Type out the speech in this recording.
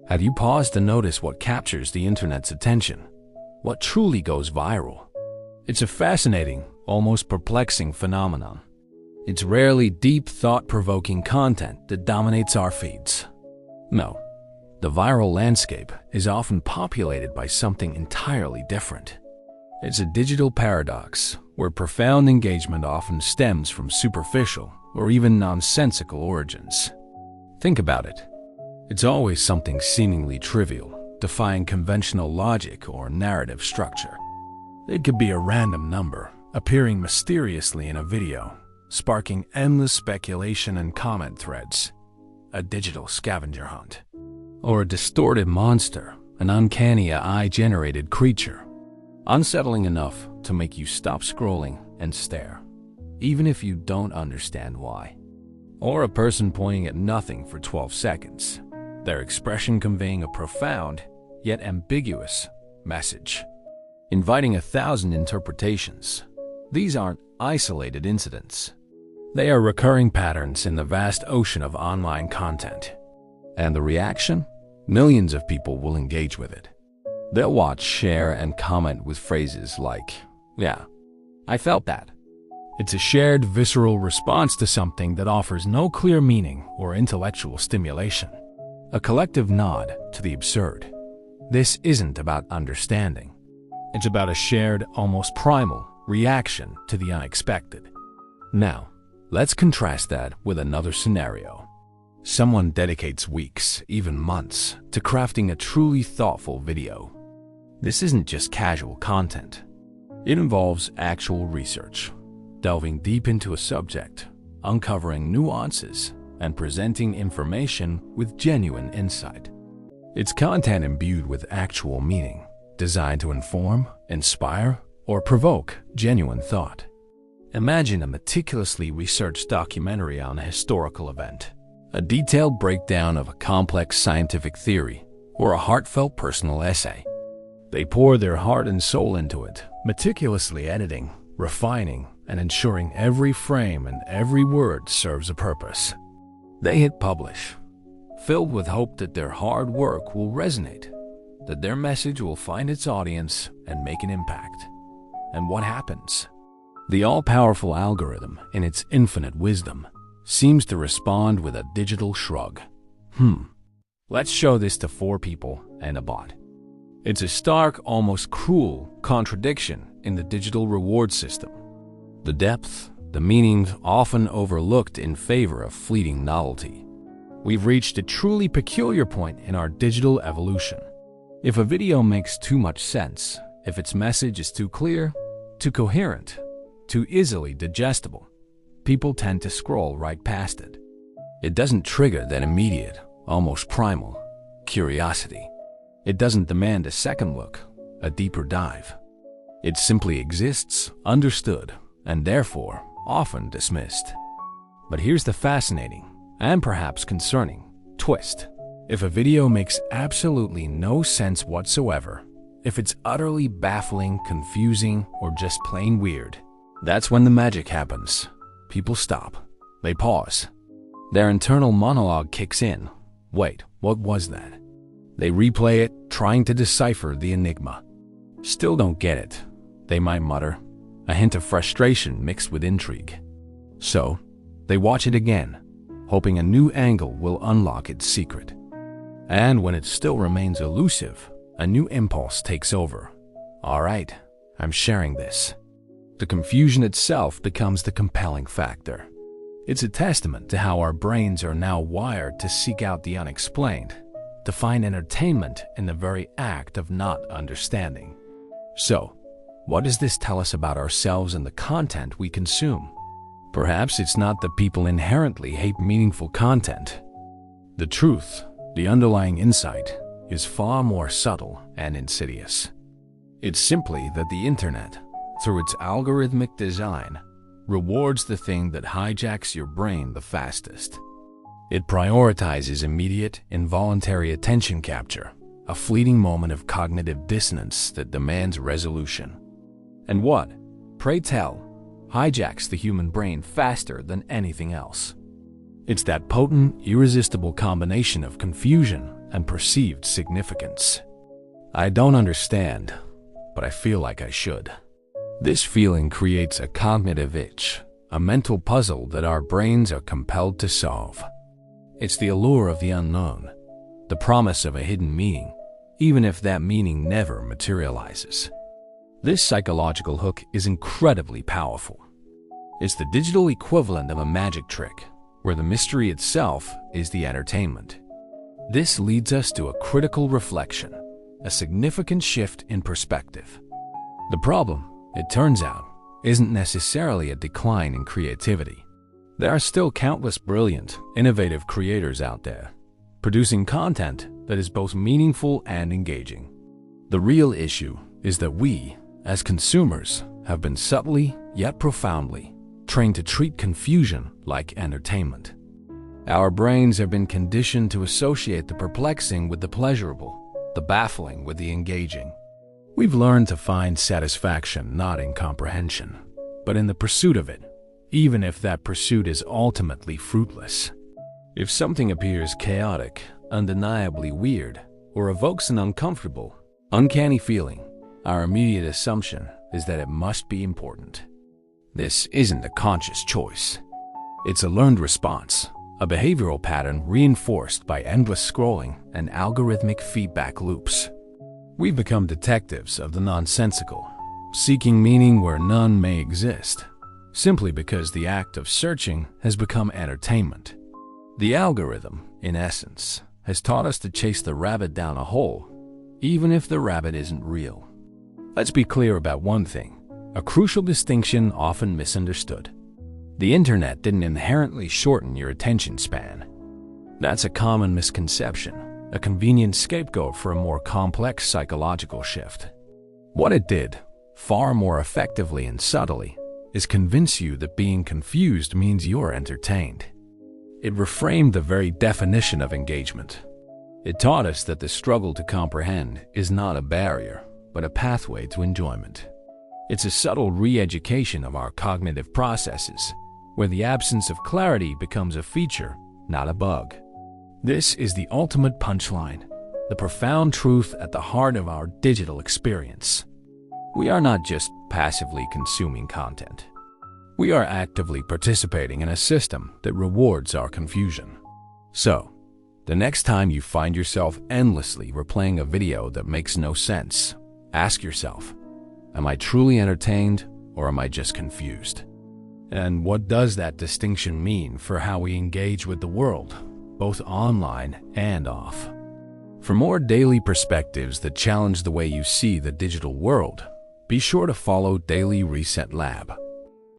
Have you paused to notice what captures the internet's attention? What truly goes viral? It's a fascinating, almost perplexing phenomenon. It's rarely deep, thought-provoking content that dominates our feeds. No, the viral landscape is often populated by something entirely different. It's a digital paradox where profound engagement often stems from superficial or even nonsensical origins. Think about it. It's always something seemingly trivial, defying conventional logic or narrative structure. It could be a random number appearing mysteriously in a video, sparking endless speculation and comment threads, a digital scavenger hunt, or a distorted monster, an uncanny AI-generated creature, unsettling enough to make you stop scrolling and stare, even if you don't understand why. Or a person pointing at nothing for 12 seconds, their expression conveying a profound, yet ambiguous, message, inviting 1,000 interpretations. These aren't isolated incidents. They are recurring patterns in the vast ocean of online content. And the reaction? Millions of people will engage with it. They'll watch, share, and comment with phrases like, "Yeah, I felt that." It's a shared, visceral response to something that offers no clear meaning or intellectual stimulation. A collective nod to the absurd. This isn't about understanding. It's about a shared, almost primal, reaction to the unexpected. Now, let's contrast that with another scenario. Someone dedicates weeks, even months, to crafting a truly thoughtful video. This isn't just casual content. It involves actual research, delving deep into a subject, uncovering nuances, and presenting information with genuine insight. It's content imbued with actual meaning, designed to inform, inspire, or provoke genuine thought. Imagine a meticulously researched documentary on a historical event, a detailed breakdown of a complex scientific theory, or a heartfelt personal essay. They pour their heart and soul into it, meticulously editing, refining, and ensuring every frame and every word serves a purpose. They hit publish, filled with hope that their hard work will resonate, that their message will find its audience and make an impact. And what happens? The all-powerful algorithm, in its infinite wisdom, seems to respond with a digital shrug. Let's show this to 4 people and a bot. It's a stark, almost cruel contradiction in the digital reward system. The depth, the meaning often overlooked in favor of fleeting novelty. We've reached a truly peculiar point in our digital evolution. If a video makes too much sense, if its message is too clear, too coherent, too easily digestible, people tend to scroll right past it. It doesn't trigger that immediate, almost primal, curiosity. It doesn't demand a second look, a deeper dive. It simply exists, understood, and therefore often dismissed. But here's the fascinating, and perhaps concerning, twist. If a video makes absolutely no sense whatsoever, if it's utterly baffling, confusing, or just plain weird, that's when the magic happens. People stop. They pause. Their internal monologue kicks in. Wait, what was that? They replay it, trying to decipher the enigma. Still don't get it, they might mutter, a hint of frustration mixed with intrigue. So, they watch it again, hoping a new angle will unlock its secret. And when it still remains elusive, a new impulse takes over. All right, I'm sharing this. The confusion itself becomes the compelling factor. It's a testament to how our brains are now wired to seek out the unexplained, to find entertainment in the very act of not understanding. So, what does this tell us about ourselves and the content we consume? Perhaps it's not that people inherently hate meaningful content. The truth, the underlying insight, is far more subtle and insidious. It's simply that the internet, through its algorithmic design, rewards the thing that hijacks your brain the fastest. It prioritizes immediate, involuntary attention capture, a fleeting moment of cognitive dissonance that demands resolution. And what, pray tell, hijacks the human brain faster than anything else? It's that potent, irresistible combination of confusion and perceived significance. I don't understand, but I feel like I should. This feeling creates a cognitive itch, a mental puzzle that our brains are compelled to solve. It's the allure of the unknown, the promise of a hidden meaning, even if that meaning never materializes. This psychological hook is incredibly powerful. It's the digital equivalent of a magic trick, where the mystery itself is the entertainment. This leads us to a critical reflection, a significant shift in perspective. The problem, it turns out, isn't necessarily a decline in creativity. There are still countless brilliant, innovative creators out there, producing content that is both meaningful and engaging. The real issue is that we, as consumers, have been subtly, yet profoundly, trained to treat confusion like entertainment. Our brains have been conditioned to associate the perplexing with the pleasurable, the baffling with the engaging. We've learned to find satisfaction not in comprehension, but in the pursuit of it, even if that pursuit is ultimately fruitless. If something appears chaotic, undeniably weird, or evokes an uncomfortable, uncanny feeling, our immediate assumption is that it must be important. This isn't a conscious choice. It's a learned response, a behavioral pattern reinforced by endless scrolling and algorithmic feedback loops. We've become detectives of the nonsensical, seeking meaning where none may exist, simply because the act of searching has become entertainment. The algorithm, in essence, has taught us to chase the rabbit down a hole, even if the rabbit isn't real. Let's be clear about one thing, a crucial distinction often misunderstood. The internet didn't inherently shorten your attention span. That's a common misconception, a convenient scapegoat for a more complex psychological shift. What it did, far more effectively and subtly, is convince you that being confused means you're entertained. It reframed the very definition of engagement. It taught us that the struggle to comprehend is not a barrier, but a pathway to enjoyment. It's a subtle re-education of our cognitive processes, where the absence of clarity becomes a feature, not a bug. This is the ultimate punchline, the profound truth at the heart of our digital experience. We are not just passively consuming content. We are actively participating in a system that rewards our confusion. So, the next time you find yourself endlessly replaying a video that makes no sense, ask yourself, am I truly entertained or am I just confused? And what does that distinction mean for how we engage with the world, both online and off? For more daily perspectives that challenge the way you see the digital world, be sure to follow Daily Reset Lab.